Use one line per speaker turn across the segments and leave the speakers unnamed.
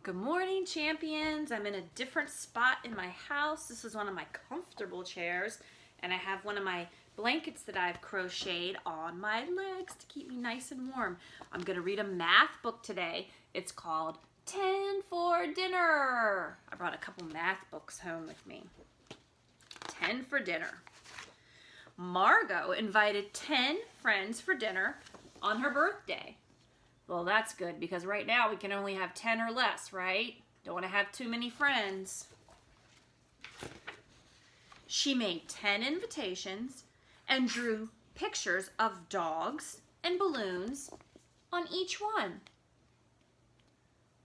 Good morning, champions. I'm in a different spot in my house. This is one of my comfortable chairs, and I have one of my blankets that I've crocheted on my legs to keep me nice and warm. I'm going to read a math book today. It's called 10 for Dinner. I brought a couple math books home with me. 10 for dinner. Margot invited 10 friends for dinner on her birthday. Well, that's good because right now we can only have 10 or less, right? Don't want to have too many friends. She made 10 invitations and drew pictures of dogs and balloons on each one.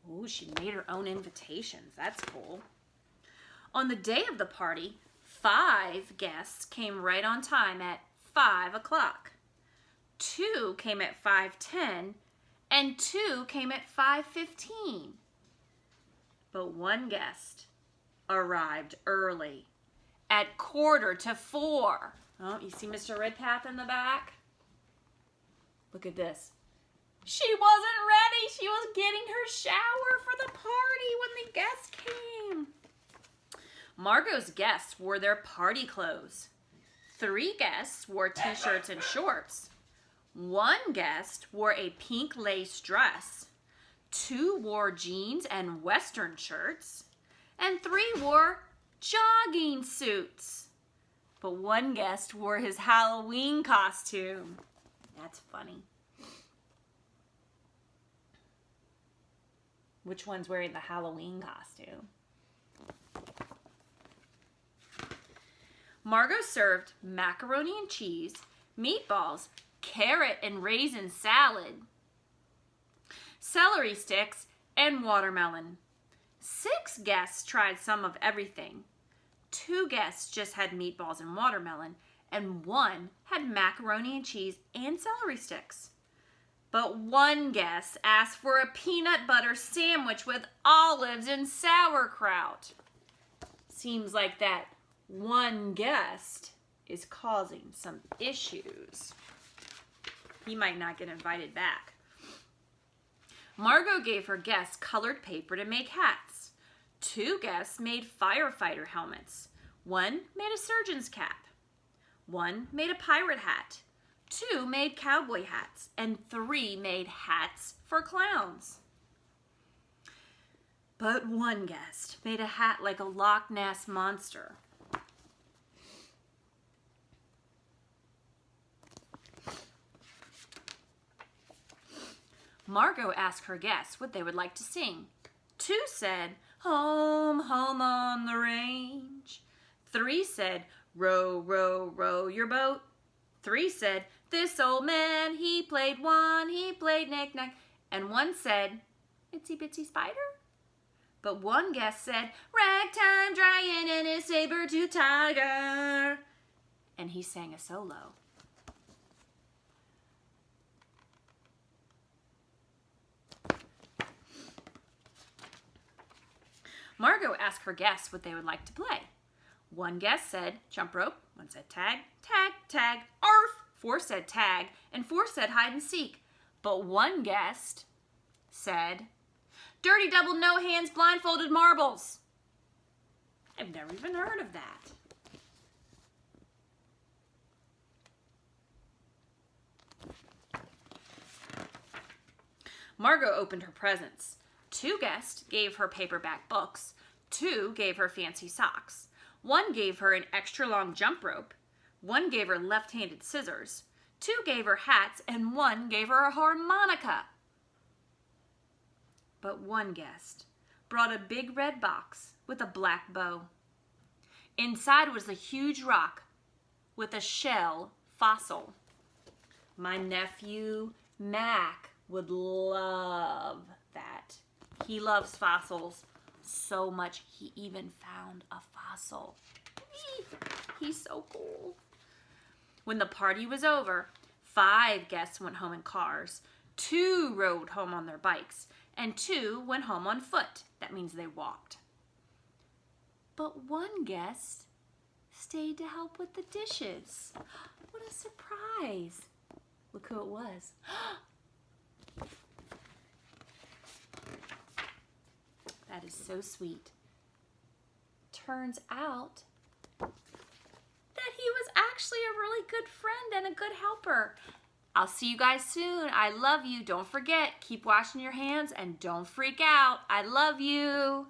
Ooh, she made her own invitations. That's cool. On the day of the party, 5 guests came right on time at 5 o'clock. 2 came at 5:10. And 2 came at 5:15. But one guest arrived early at 3:45. Oh, you see Mr. Redpath in the back? Look at this. She wasn't ready. She was getting her shower for the party when the guests came. Margot's guests wore their party clothes. 3 guests wore t-shirts and shorts. 1 guest wore a pink lace dress, 2 wore jeans and western shirts, and 3 wore jogging suits. But 1 guest wore his Halloween costume. That's funny. Which one's wearing the Halloween costume? Margot served macaroni and cheese, meatballs, carrot and raisin salad, celery sticks, and watermelon. 6 guests tried some of everything. 2 guests just had meatballs and watermelon, and 1 had macaroni and cheese and celery sticks. But 1 guest asked for a peanut butter sandwich with olives and sauerkraut. Seems like that 1 guest is causing some issues. He might not get invited back. Margot gave her guests colored paper to make hats. 2 guests made firefighter helmets. 1 made a surgeon's cap. 1 made a pirate hat. 2 made cowboy hats. And 3 made hats for clowns. But 1 guest made a hat like a Loch Ness monster. Margot asked her guests what they would like to sing. 2 said, "Home, home on the range." 3 said, "Row, row, row your boat." 3 said, "This old man, he played knick-knack." And 1 said, "Itsy bitsy spider." But 1 guest said, "Ragtime giant and his saber-toothed tiger." And he sang a solo. Margot asked her guests what they would like to play. 1 guest said jump rope, 1 said tag, tag, tag, arf. 4 said tag, and 4 said hide and seek. But 1 guest said dirty double no hands blindfolded marbles. I've never even heard of that. Margot opened her presents. 2 guests gave her paperback books. 2 gave her fancy socks. 1 gave her an extra long jump rope. 1 gave her left-handed scissors. 2 gave her hats, and 1 gave her a harmonica. But 1 guest brought a big red box with a black bow. Inside was a huge rock with a shell fossil. My nephew Mac would love that. He loves fossils so much, he even found a fossil. He's so cool. When the party was over, 5 guests went home in cars. 2 rode home on their bikes, and 2 went home on foot. That means they walked. But 1 guest stayed to help with the dishes. What a surprise. Look who it was. is so sweet. Turns out that he was actually a really good friend and a good helper. I'll see you guys soon. I love you. Don't forget, keep washing your hands and don't freak out. I love you.